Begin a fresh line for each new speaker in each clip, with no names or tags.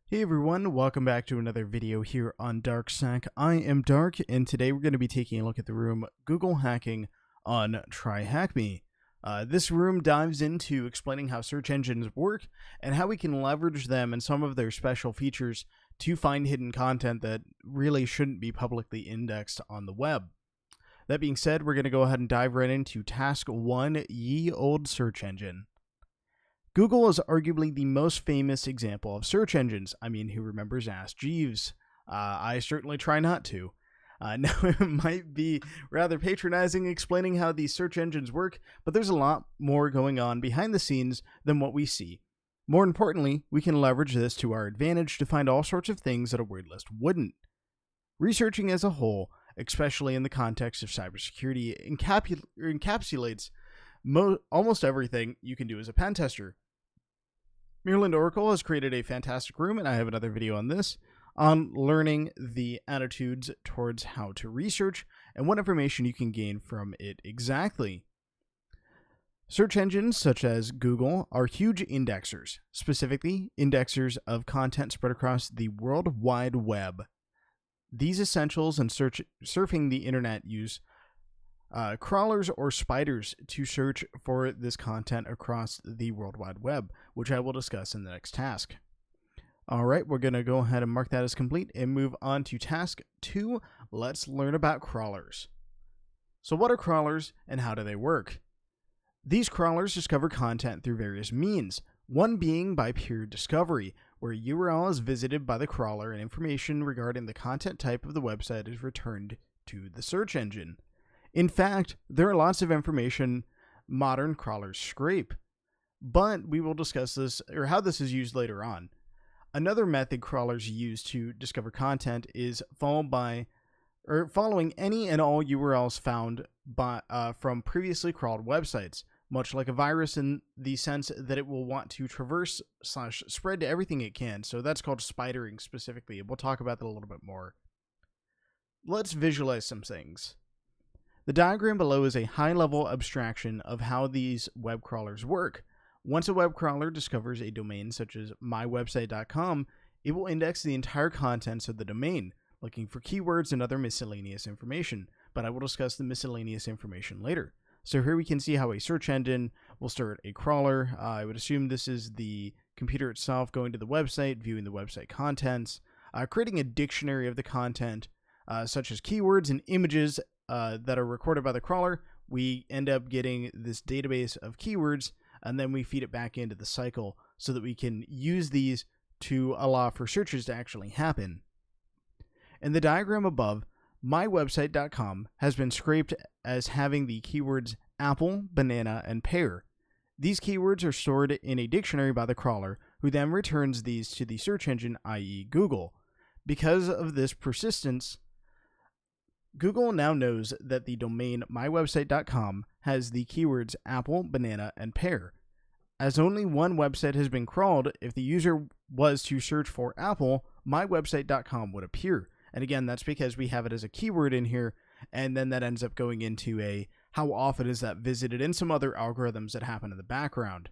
Hey everyone, welcome back to another video here on DarkSec. I am Dark, and today we're going to be taking a look at the room Google hacking on TryHackMe. This room dives into explaining how search engines work and how we can leverage them and some of their special features to find hidden content that really shouldn't be publicly indexed on the web. That being said, we're going to go ahead and dive right into Task 1, Ye Olde Search Engine. Google is arguably the most famous example of search engines. I mean, who remembers Ask Jeeves? I certainly try not to. Now, it might be rather patronizing explaining how these search engines work, but there's a lot more going on behind the scenes than what we see. More importantly, we can leverage this to our advantage to find all sorts of things that a word list wouldn't. Researching as a whole, especially in the context of cybersecurity, encapsulates almost everything you can do as a pen tester. Maryland Oracle has created a fantastic room, and I have another video on this, on learning the attitudes towards how to research and what information you can gain from it exactly. Search engines such as Google are huge indexers, specifically indexers of content spread across the World Wide Web. These essentials in surfing the internet use crawlers or spiders to search for this content across the World Wide Web, which I will discuss in the next task. Alright, we're going to go ahead and mark that as complete and move on to task 2. Let's learn about crawlers. So what are crawlers and how do they work? These crawlers discover content through various means, one being by pure discovery, where a URL is visited by the crawler and information regarding the content type of the website is returned to the search engine. In fact, there are lots of information modern crawlers scrape, but we will discuss this or how this is used later on. Another method crawlers use to discover content is following any and all URLs found from previously crawled websites, much like a virus in the sense that it will want to traverse/spread to everything it can. So that's called spidering specifically. We'll talk about that a little bit more. Let's visualize some things. The diagram below is a high-level abstraction of how these web crawlers work. Once a web crawler discovers a domain such as mywebsite.com, it will index the entire contents of the domain, looking for keywords and other miscellaneous information, but I will discuss the miscellaneous information later. So here we can see how a search engine will start a crawler. I would assume this is the computer itself going to the website, viewing the website contents, creating a dictionary of the content, such as keywords and images that are recorded by the crawler. We end up getting this database of keywords, and then we feed it back into the cycle so that we can use these to allow for searches to actually happen. In the diagram above, mywebsite.com has been scraped as having the keywords apple, banana, and pear. These keywords are stored in a dictionary by the crawler, who then returns these to the search engine, i.e. Google. Because of this persistence, Google now knows that the domain mywebsite.com has the keywords apple, banana, and pear. As only one website has been crawled, if the user was to search for apple, mywebsite.com would appear. And again, that's because we have it as a keyword in here, and then that ends up going into a how often is that visited and some other algorithms that happen in the background.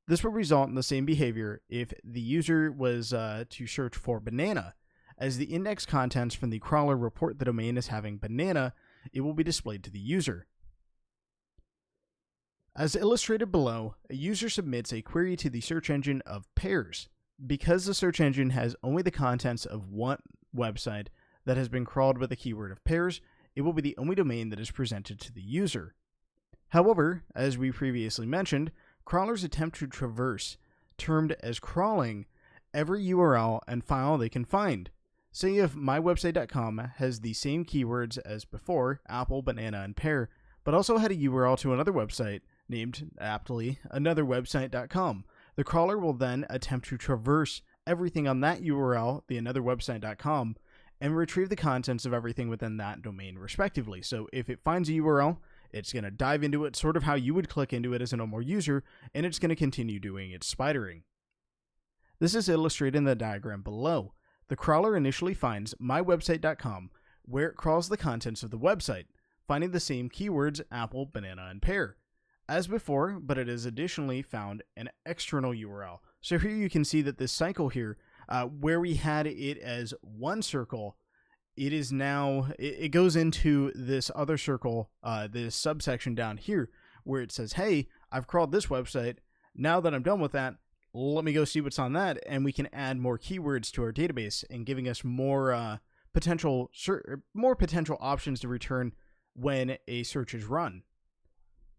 This will result in the same behavior if the user was to search for banana. As the index contents from the crawler report the domain as having banana, it will be displayed to the user. As illustrated below, a user submits a query to the search engine of pears. Because the search engine has only the contents of one website that has been crawled with the keyword of pears, it will be the only domain that is presented to the user. However, as we previously mentioned, crawlers attempt to traverse, termed as crawling, every URL and file they can find. Say if mywebsite.com has the same keywords as before, apple, banana, and pear, but also had a URL to another website named, aptly, anotherwebsite.com. The crawler will then attempt to traverse everything on that URL, the anotherwebsite.com, and retrieve the contents of everything within that domain respectively. So if it finds a URL, it's going to dive into it sort of how you would click into it as a normal user, and it's going to continue doing its spidering. This is illustrated in the diagram below. The crawler initially finds mywebsite.com, where it crawls the contents of the website, finding the same keywords apple, banana, and pear. As before, but it is additionally found an external URL. So here you can see that this cycle here Where we had it as one circle, it is now, it goes into this other circle, this subsection down here, where it says, hey, I've crawled this website. Now that I'm done with that, let me go see what's on that, and we can add more keywords to our database and giving us more potential options to return when a search is run.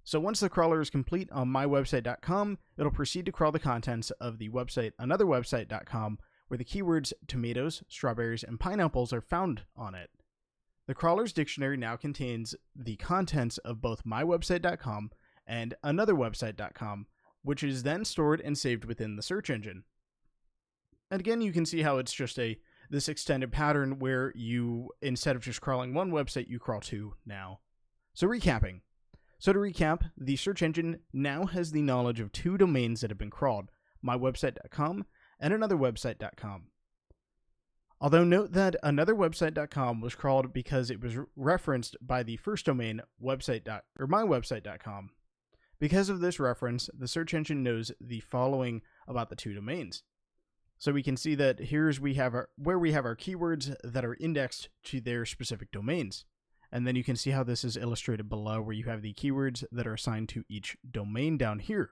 So once the crawler is complete on mywebsite.com, it'll proceed to crawl the contents of the website anotherwebsite.com, where the keywords tomatoes, strawberries, and pineapples are found on it. The crawler's dictionary now contains the contents of both mywebsite.com and anotherwebsite.com, which is then stored and saved within the search engine. And again, you can see how it's just this extended pattern where you, instead of just crawling one website, you crawl two now. So recapping. So to recap, the search engine now has the knowledge of two domains that have been crawled, mywebsite.com and anotherwebsite.com. Although note that anotherwebsite.com was crawled because it was referenced by the first domain, mywebsite.com. Because of this reference, the search engine knows the following about the two domains. So we can see that where we have our keywords that are indexed to their specific domains. And then you can see how this is illustrated below, where you have the keywords that are assigned to each domain down here.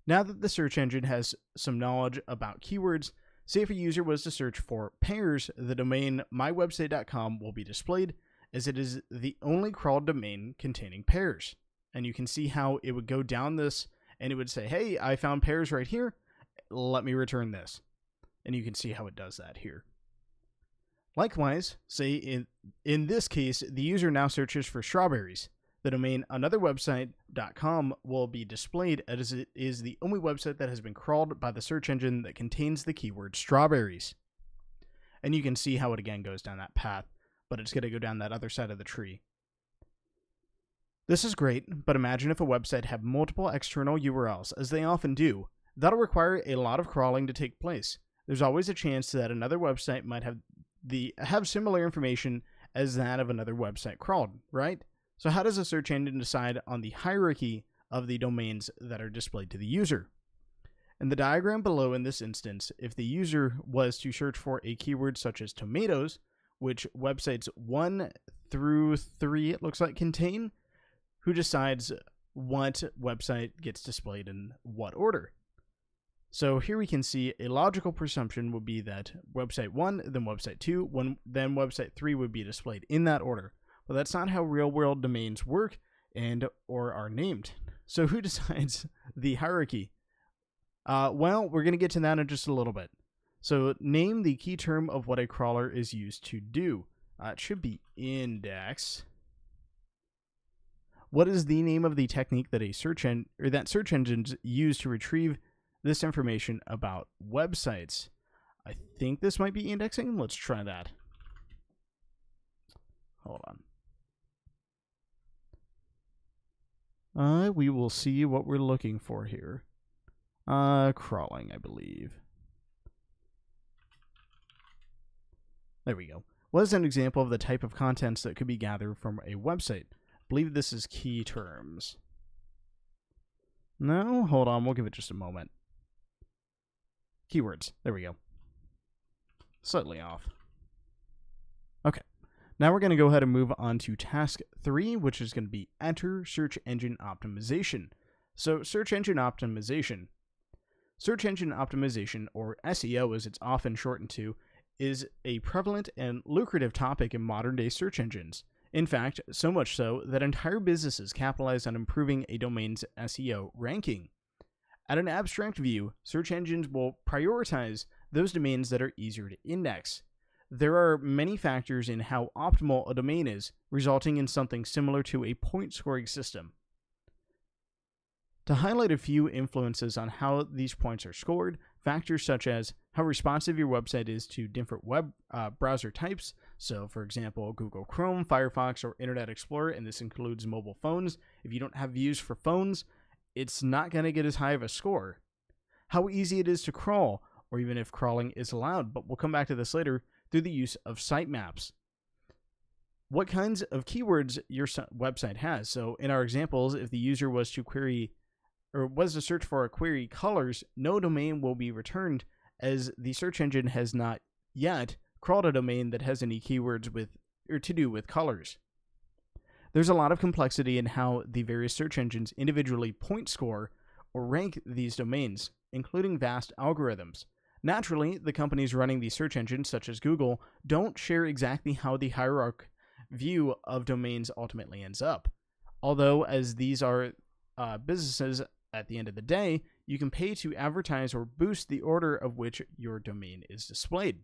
Now that the search engine has some knowledge about keywords, say if a user was to search for pears, the domain mywebsite.com will be displayed, as it is the only crawled domain containing pears. And you can see how it would go down this, and it would say, hey, I found pears right here, let me return this. And you can see how it does that here. Likewise, say in this case, the user now searches for strawberries. The domain anotherwebsite.com will be displayed as it is the only website that has been crawled by the search engine that contains the keyword strawberries. And you can see how it again goes down that path, but it's going to go down that other side of the tree. This is great, but imagine if a website had multiple external URLs, as they often do. That'll require a lot of crawling to take place. There's always a chance that another website might have similar information as that of another website crawled, right? So how does a search engine decide on the hierarchy of the domains that are displayed to the user? In the diagram below in this instance, if the user was to search for a keyword such as tomatoes, which websites 1 through 3 it looks like contain, who decides what website gets displayed in what order? So here we can see a logical presumption would be that website 1, then website 2, then website 3 would be displayed in that order. But that's not how real-world domains work or are named. So who decides the hierarchy? Well, we're going to get to that in just a little bit. So name the key term of what a crawler is used to do. It should be index. What is the name of the technique that search engines use to retrieve this information about websites? I think this might be indexing. Let's try that. Hold on. We will see what we're looking for here. Crawling, I believe. There we go. What is an example of the type of contents that could be gathered from a website? I believe this is key terms. No, hold on. We'll give it just a moment. Keywords. There we go. Slightly off. Okay. Now we're going to go ahead and move on to task 3, which is going to be enter search engine optimization. So search engine optimization. Search engine optimization, or SEO as it's often shortened to, is a prevalent and lucrative topic in modern day search engines. In fact, so much so that entire businesses capitalize on improving a domain's SEO ranking. At an abstract view, search engines will prioritize those domains that are easier to index. There are many factors in how optimal a domain is, resulting in something similar to a point scoring system. To highlight a few influences on how these points are scored, factors such as how responsive your website is to different web browser types, so for example Google Chrome, Firefox, or Internet Explorer, and this includes mobile phones. If you don't have views for phones, it's not going to get as high of a score. How easy it is to crawl, or even if crawling is allowed, but we'll come back to this later, through the use of sitemaps. What kinds of keywords your website has. So in our examples, if the user was to search for a query colors, no domain will be returned as the search engine has not yet crawled a domain that has any keywords with or to do with colors. There's a lot of complexity in how the various search engines individually point score or rank these domains, including vast algorithms. Naturally, the companies running these search engines, such as Google, don't share exactly how the hierarchical view of domains ultimately ends up. Although, as these are businesses at the end of the day, you can pay to advertise or boost the order of which your domain is displayed.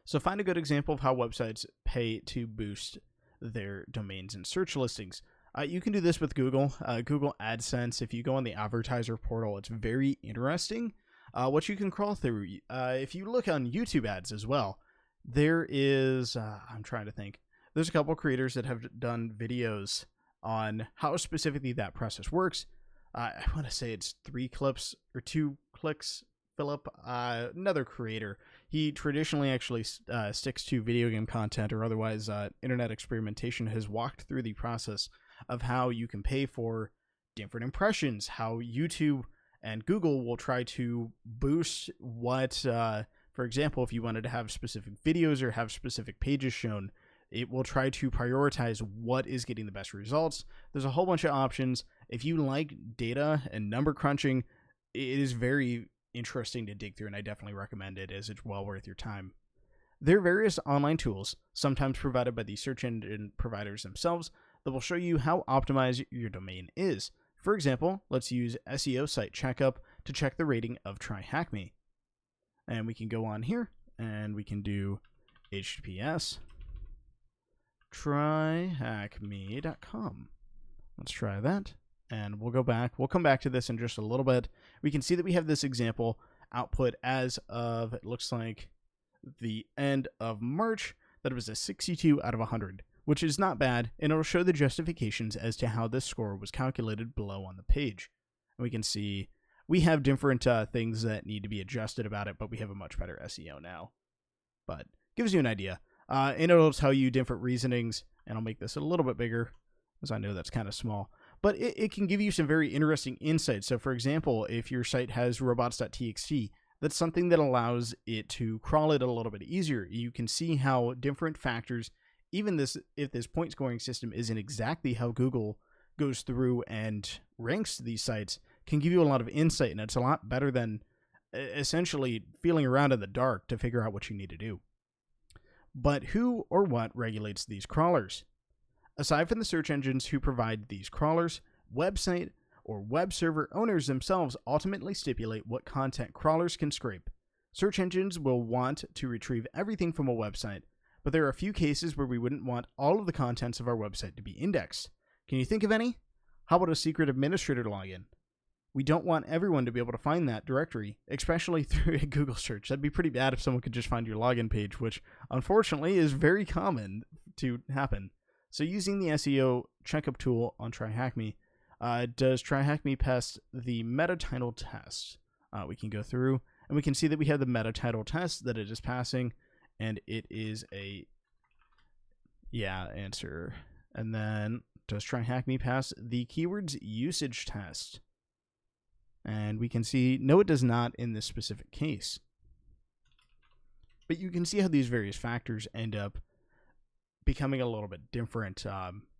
So find a good example of how websites pay to boost their domains and search listings. You can do this with Google. Google AdSense, if you go on the advertiser portal, it's very interesting what you can crawl through. If you look on YouTube ads as well, there is, I'm trying to think, there's a couple creators that have done videos on how specifically that process works. I want to say it's 3 clips or 2 clicks. Philip, another creator, he traditionally actually sticks to video game content or otherwise internet experimentation, has walked through the process of how you can pay for different impressions, how YouTube and Google will try to boost what, for example, if you wanted to have specific videos or have specific pages shown, it will try to prioritize what is getting the best results. There's a whole bunch of options. If you like data and number crunching, it is very interesting to dig through, and I definitely recommend it, as it's well worth your time. There are various online tools, sometimes provided by the search engine providers themselves, that will show you how optimized your domain is. For example, let's use SEO Site Checkup to check the rating of TryHackMe. And we can go on here, and we can do HTTPS tryhackme.com. Let's try that. And we'll go back. We'll come back to this in just a little bit. We can see that we have this example output as of, it looks like, the end of March, that it was a 62 out of 100, which is not bad, and it'll show the justifications as to how this score was calculated below on the page. And we can see we have different things that need to be adjusted about it, but we have a much better SEO now. But gives you an idea. And it'll tell you different reasonings, and I'll make this a little bit bigger, as I know that's kind of small. But it can give you some very interesting insights. So, for example, if your site has Robots.txt, that's something that allows it to crawl it a little bit easier. You can see how different factors, even this, if this point scoring system isn't exactly how Google goes through and ranks these sites, can give you a lot of insight, and it's a lot better than essentially feeling around in the dark to figure out what you need to do. But who or what regulates these crawlers? Aside from the search engines who provide these crawlers, website or web server owners themselves ultimately stipulate what content crawlers can scrape. Search engines will want to retrieve everything from a website, but there are a few cases where we wouldn't want all of the contents of our website to be indexed. Can you think of any? How about a secret administrator login? We don't want everyone to be able to find that directory, especially through a Google search. That'd be pretty bad if someone could just find your login page, which unfortunately is very common to happen. So using the SEO checkup tool on TryHackMe, does TryHackMe pass the meta title test? We can go through and we can see that we have the meta title test, that it is passing, and it is a answer. And then does TryHackMe pass the keywords usage test? And we can see no, it does not in this specific case. But you can see how these various factors end up becoming a little bit different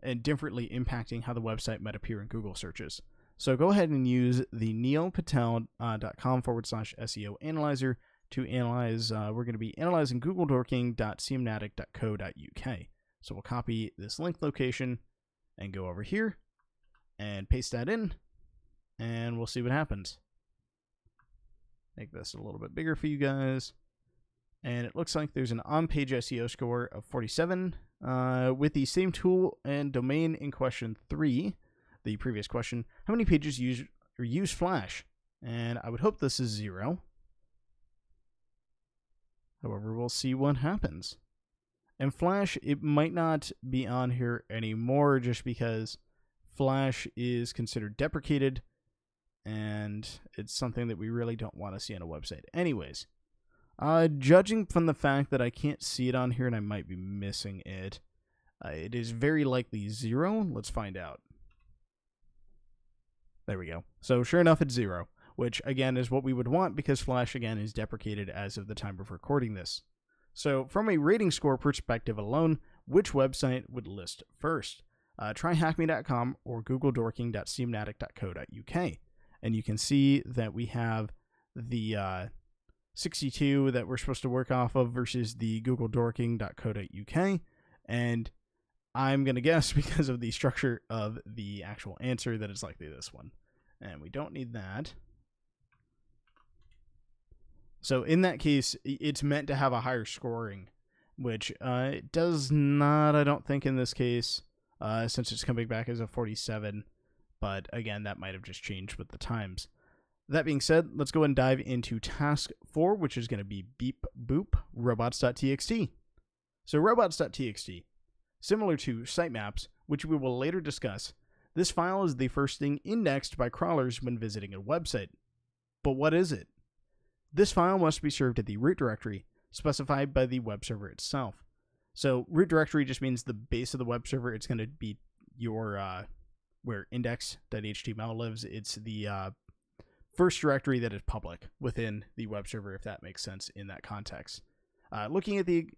and differently impacting how the website might appear in Google searches. So go ahead and use the neilpatel.com/SEO analyzer to analyze. We're going to be analyzing Google Dorking.cmnatic.co.uk. So we'll copy this link location and go over here and paste that in, and we'll see what happens. Make this a little bit bigger for you guys. And it looks like there's an on-page SEO score of 47 with the same tool and domain in question 3, the previous question. How many pages use Flash? And I would hope this is 0. However, we'll see what happens. And Flash, it might not be on here anymore just because Flash is considered deprecated, and it's something that we really don't want to see on a website. Anyways. Judging from the fact that I can't see it on here and I might be missing it, it is very likely 0. Let's find out. There we go. So sure enough, it's 0. which again is what we would want because Flash again is deprecated as of the time of recording this. So from a rating score perspective alone, which website would list first? TryHackMe.com or googledorking.steamnatic.co.uk. And you can see that we have the 62 that we're supposed to work off of versus the googledorking.co.uk. And I'm going to guess, because of the structure of the actual answer, that it's likely this one. And we don't need that. So in that case, it's meant to have a higher scoring, which it does not, I don't think, in this case, since it's coming back as a 47. But again, that might have just changed with the times. That being said, let's go and dive into task 4, which is going to be beep boop robots.txt. So robots.txt, similar to Sitemaps, which we will later discuss, this file is the first thing indexed by crawlers when visiting a website. But what is it? This file must be served at the root directory specified by the web server itself. So root directory just means the base of the web server. It's going to be your where index.html lives. It's the first directory that is public within the web server, if that makes sense in that context. Looking at the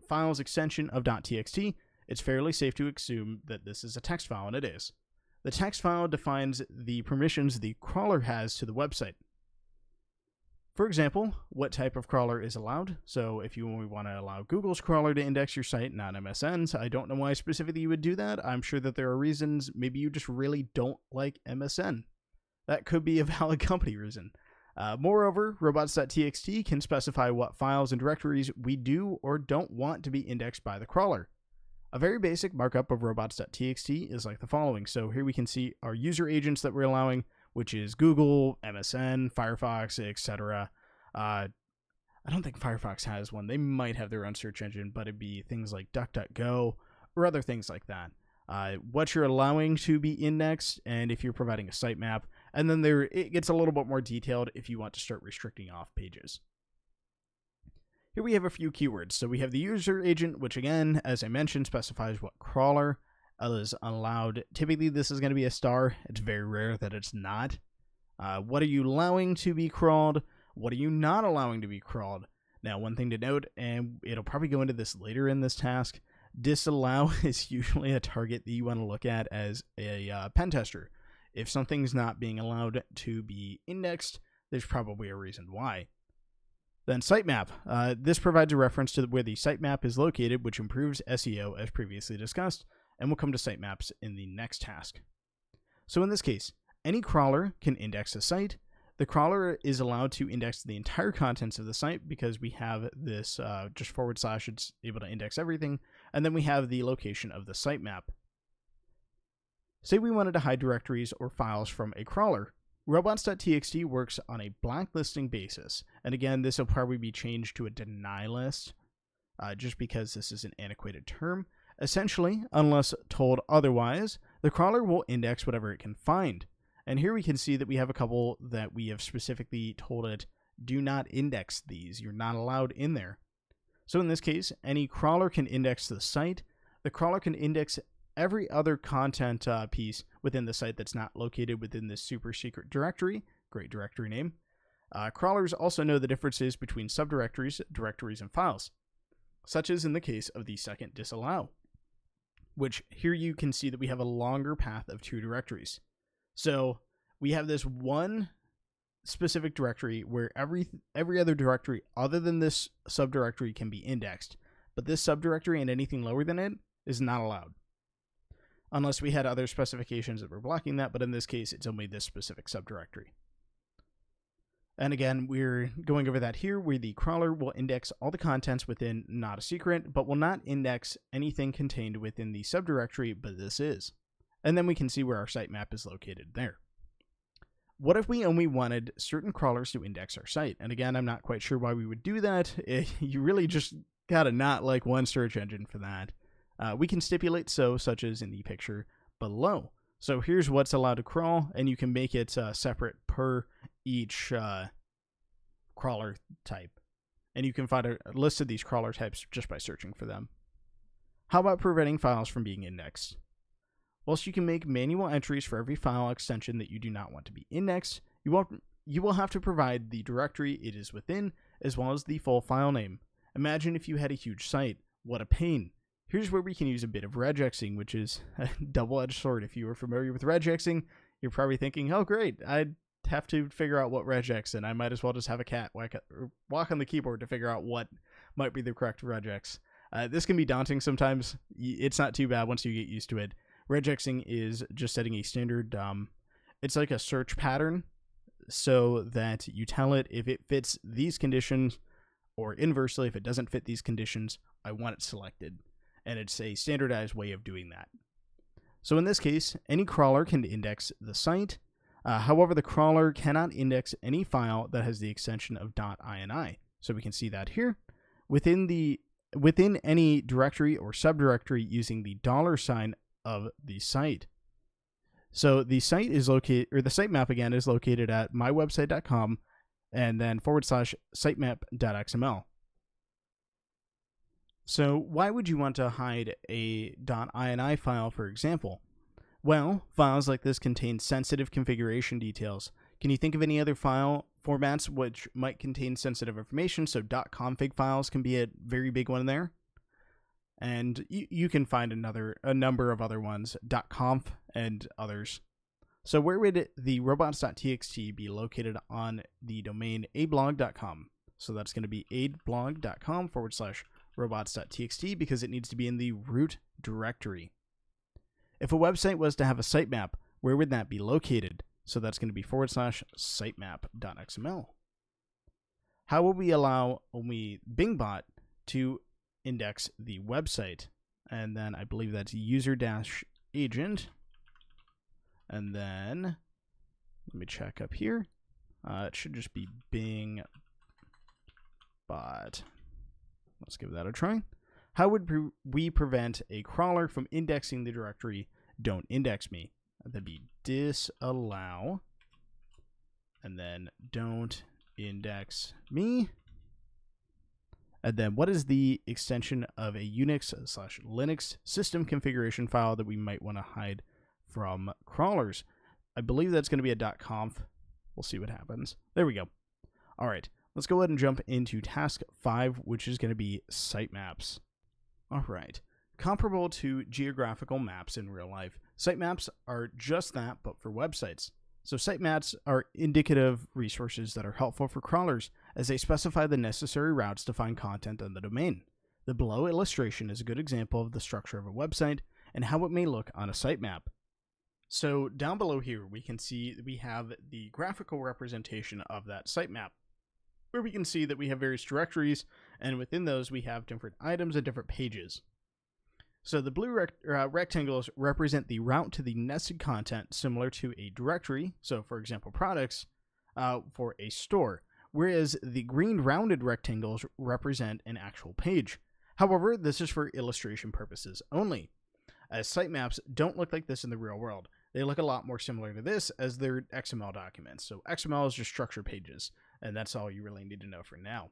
file's extension of .txt, it's fairly safe to assume that this is a text file, and it is. The text file defines the permissions the crawler has to the website. For example, what type of crawler is allowed. So if you want to allow Google's crawler to index your site, not MSN's, I don't know why specifically you would do that. I'm sure that there are reasons. Maybe you just really don't like MSN. That could be a valid company reason. Moreover, robots.txt can specify what files and directories we do or don't want to be indexed by the crawler. A very basic markup of robots.txt is like the following. So here we can see our user agents that we're allowing, which is Google, MSN, Firefox, etc. I don't think Firefox has one. They might have their own search engine, but it'd be things like DuckDuckGo or other things like that. What you're allowing to be indexed, and if you're providing a sitemap, and then it gets a little bit more detailed if you want to start restricting off pages. Here we have a few keywords. So we have the user agent, which again, as I mentioned, specifies what crawler is allowed. Typically, this is going to be a star. It's very rare that it's not. What are you allowing to be crawled? What are you not allowing to be crawled? Now, one thing to note, and it'll probably go into this later in this task, disallow is usually a target that you want to look at as a pen tester. If something's not being allowed to be indexed, there's probably a reason why. Then sitemap. This provides a reference to where the sitemap is located, which improves SEO as previously discussed, and we'll come to sitemaps in the next task. So in this case, any crawler can index a site. The crawler is allowed to index the entire contents of the site because we have this just / it's able to index everything, and then we have the location of the sitemap. Say we wanted to hide directories or files from a crawler. Robots.txt works on a blacklisting basis, and again, this will probably be changed to a deny list, just because this is an antiquated term. Essentially, unless told otherwise, the crawler will index whatever it can find. And here we can see that we have a couple that we have specifically told it, do not index these, you're not allowed in there. So in this case, any crawler can index the site. The crawler can index every other content piece within the site that's not located within this super secret directory. Great directory name. Crawlers also know the differences between subdirectories, directories, and files, such as in the case of the second disallow, which here you can see that we have a longer path of 2 directories. So we have this one specific directory where every other directory other than this subdirectory can be indexed, but this subdirectory and anything lower than it is not allowed. Unless we had other specifications that were blocking that, but in this case, it's only this specific subdirectory. And again, we're going over that here, where the crawler will index all the contents within not a secret, but will not index anything contained within the subdirectory, but this is. And then we can see where our sitemap is located there. What if we only wanted certain crawlers to index our site? And again, I'm not quite sure why we would do that. You really just gotta not like one search engine for that. We can stipulate such as in the picture below. So here's what's allowed to crawl, and you can make it separate per each crawler type. And you can find a list of these crawler types just by searching for them. How about preventing files from being indexed? Whilst you can make manual entries for every file extension that you do not want to be indexed, you you will have to provide the directory it is within, as well as the full file name. Imagine if you had a huge site. What a pain. Here's where we can use a bit of regexing, which is a double-edged sword. If you are familiar with regexing, you're probably thinking, oh great, I'd have to figure out what regex, and I might as well just have a cat walk on the keyboard to figure out what might be the correct regex. This can be daunting sometimes. It's not too bad once you get used to it. Regexing is just setting a standard, it's like a search pattern, so that you tell it if it fits these conditions, or inversely, if it doesn't fit these conditions, I want it selected. And it's a standardized way of doing that. So in this case, any crawler can index the site. However, the crawler cannot index any file that has the extension of .ini. So we can see that here. Within any directory or subdirectory using the $sign of the site. So the site is located, or the sitemap again is located at mywebsite.com and then /sitemap.xml. So why would you want to hide a .ini file, for example? Well, files like this contain sensitive configuration details. Can you think of any other file formats which might contain sensitive information? So .config files can be a very big one there. And you can find a number of other ones, .conf and others. So where would the Robots.txt be located on the domain ablog.com? So that's going to be ablog.com /robots.txt because it needs to be in the root directory. If a website was to have a sitemap, where would that be located? So that's going to be /sitemap.xml. How will we allow only Bingbot to index the website? And then I believe that's user-agent. And then let me check up here. It should just be Bingbot. Let's give that a try. How would we prevent a crawler from indexing the directory don't index me? That'd be disallow and then don't index me. And then what is the extension of a Unix/Linux system configuration file that we might want to hide from crawlers? I believe that's going to be a .conf. We'll see what happens. There we go. All right, let's go ahead and jump into task 5, which is going to be sitemaps. All right, comparable to geographical maps in real life, sitemaps are just that, but for websites. So sitemaps are indicative resources that are helpful for crawlers as they specify the necessary routes to find content on the domain. The below illustration is a good example of the structure of a website and how it may look on a sitemap. So down below here, we can see we have the graphical representation of that sitemap, where we can see that we have various directories, and within those we have different items and different pages. So the blue rectangles represent the route to the nested content similar to a directory, so for example products, for a store, whereas the green rounded rectangles represent an actual page. However, this is for illustration purposes only, as sitemaps don't look like this in the real world. They look a lot more similar to this as they're XML documents. So XML is just structured pages, and that's all you really need to know for now.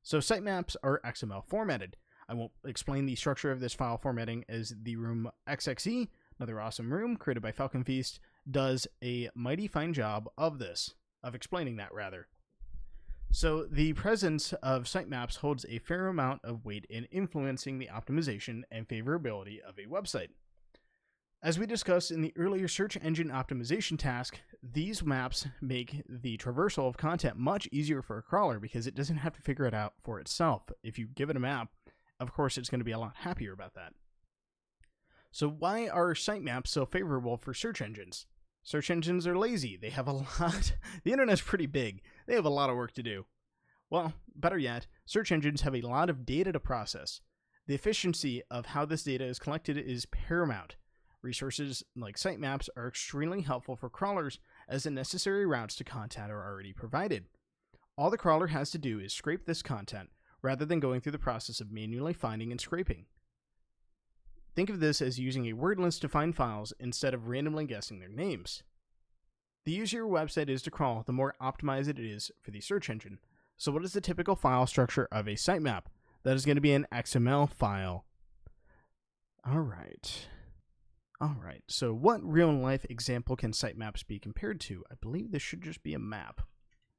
So sitemaps are XML formatted. I won't explain the structure of this file formatting as the room XXE, another awesome room created by Falcon Feast, does a mighty fine job of this, of explaining that rather. So the presence of sitemaps holds a fair amount of weight in influencing the optimization and favorability of a website. As we discussed in the earlier search engine optimization task, these maps make the traversal of content much easier for a crawler because it doesn't have to figure it out for itself. If you give it a map, of course, it's going to be a lot happier about that. So why are sitemaps so favorable for search engines? Search engines are lazy. They have a lot. The internet's pretty big. They have a lot of work to do. Well, better yet, search engines have a lot of data to process. The efficiency of how this data is collected is paramount. Resources like sitemaps are extremely helpful for crawlers as the necessary routes to content are already provided. All the crawler has to do is scrape this content, rather than going through the process of manually finding and scraping. Think of this as using a word list to find files instead of randomly guessing their names. The easier your website is to crawl, the more optimized it is for the search engine. So what is the typical file structure of a sitemap? That is going to be an XML file. Alright, so what real-life example can sitemaps be compared to? I believe this should just be a map.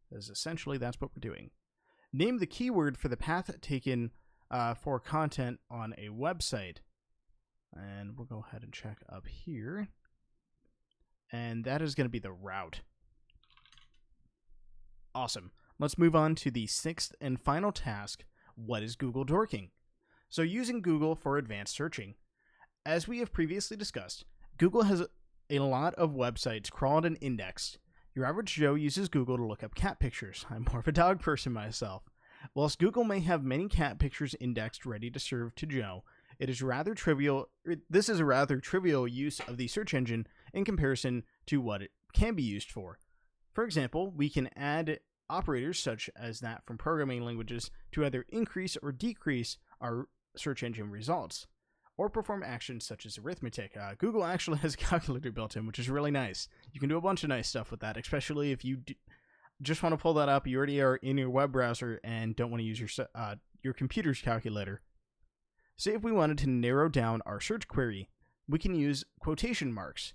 because essentially that's what we're doing. Name the keyword for the path taken for content on a website. And we'll go ahead and check up here. And that is going to be the route. Awesome. Let's move on to the sixth and final task. What is Google Dorking? So using Google for advanced searching. As we have previously discussed, Google has a lot of websites crawled and indexed. Your average Joe uses Google to look up cat pictures. I'm more of a dog person myself. Whilst Google may have many cat pictures indexed ready to serve to Joe, this is a rather trivial use of the search engine in comparison to what it can be used for. For example, we can add operators such as that from programming languages to either increase or decrease our search engine results, or perform actions such as arithmetic. Google actually has a calculator built in, which is really nice. You can do a bunch of nice stuff with that, especially if you just want to pull that up. You already are in your web browser and don't want to use your computer's calculator. Say if we wanted to narrow down our search query, we can use quotation marks.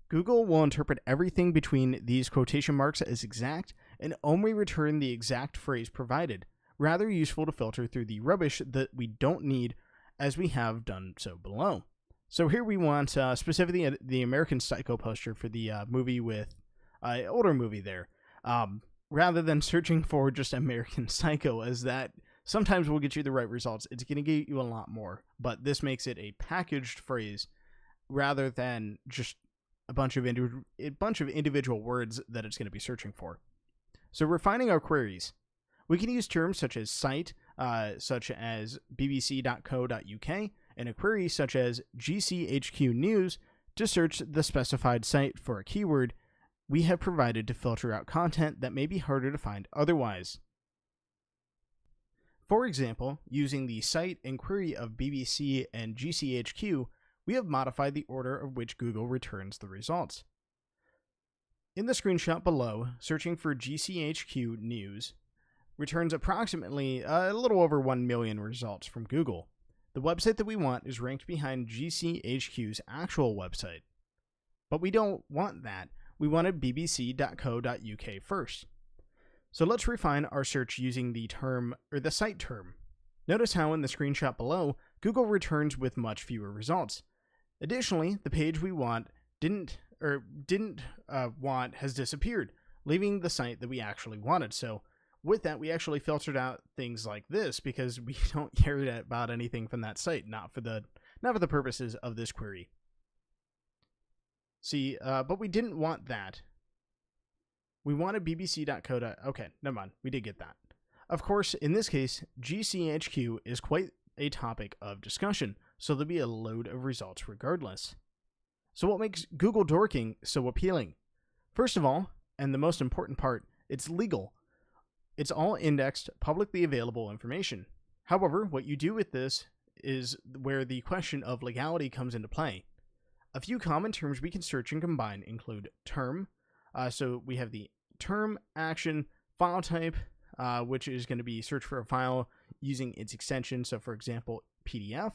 Google will interpret everything between these quotation marks as exact and only return the exact phrase provided, rather useful to filter through the rubbish that we don't need, as we have done so below. So here we want specifically the American Psycho poster for the movie with older movie there, rather than searching for just American Psycho, as that sometimes will get you the right results. It's going to get you a lot more, but this makes it a packaged phrase rather than just a bunch of individual words that it's going to be searching for. So refining our queries, we can use terms such as site, such as bbc.co.uk, and a query such as GCHQ News to search the specified site for a keyword we have provided to filter out content that may be harder to find otherwise. For example, using the site and query of BBC and GCHQ, we have modified the order of which Google returns the results. In the screenshot below, searching for GCHQ News returns approximately a little over 1 million results from Google. The website that we want is ranked behind GCHQ's actual website. But we don't want that. We wanted bbc.co.uk first. So let's refine our search using the site term. Notice how in the screenshot below, Google returns with much fewer results. Additionally, the page we didn't want has disappeared, leaving the site that we actually wanted. So with that, we actually filtered out things like this because we don't care about anything from that site, not for the purposes of this query. See, but we didn't want that. We wanted bbc.co. Okay, never mind. We did get that. Of course, in this case, GCHQ is quite a topic of discussion, so there'll be a load of results regardless. So what makes Google Dorking so appealing? First of all, and the most important part, it's legal. It's all indexed, publicly available information. However, what you do with this is where the question of legality comes into play. A few common terms we can search and combine include term. So we have the term, action, file type, which is going to be search for a file using its extension. So for example, PDF.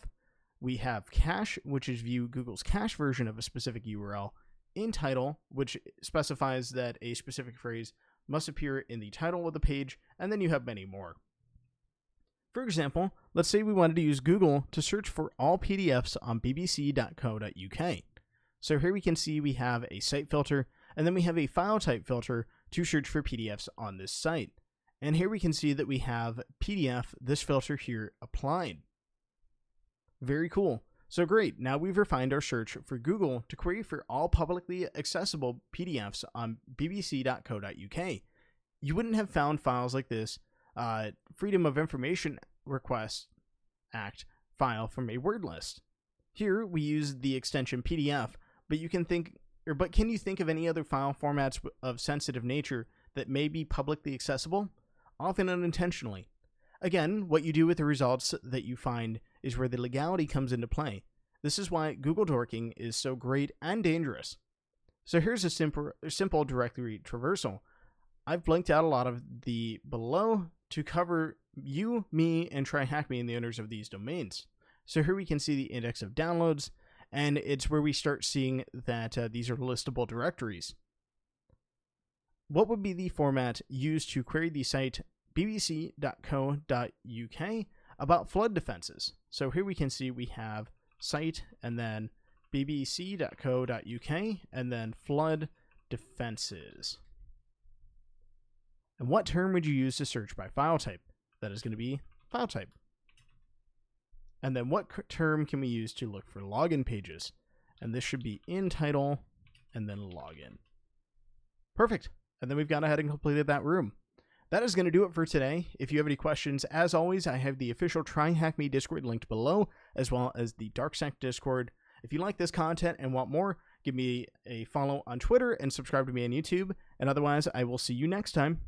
We have cache, which is view Google's cache version of a specific URL. In title, which specifies that a specific phrase must appear in the title of the page, and then you have many more. For example, let's say we wanted to use Google to search for all PDFs on bbc.co.uk. So here we can see we have a site filter, and then we have a file type filter to search for PDFs on this site. And here we can see that we have PDF, this filter here, applied. Very cool. So great, now we've refined our search for Google to query for all publicly accessible PDFs on bbc.co.uk. You wouldn't have found files like this Freedom of Information Request Act file from a word list. Here we use the extension PDF, but can you think of any other file formats of sensitive nature that may be publicly accessible? Often unintentionally. Again, what you do with the results that you find is where the legality comes into play. This is why Google Dorking is so great and dangerous. So here's a simple directory traversal. I've blanked out a lot of the below to cover you, me, and TryHackMe and the owners of these domains. So here we can see the index of downloads, and it's where we start seeing that these are listable directories. what would be the format used to query the site bbc.co.uk about flood defenses? So here we can see we have site and then bbc.co.uk and then flood defenses. And what term would you use to search by file type? That is going to be file type. And then what term can we use to look for login pages? And this should be in title and then login. Perfect. And then we've gone ahead and completed that room. That is going to do it for today. If you have any questions, as always, I have the official TryHackMe Discord linked below, as well as the DarkSec Discord. If you like this content and want more, give me a follow on Twitter and subscribe to me on YouTube. And otherwise, I will see you next time.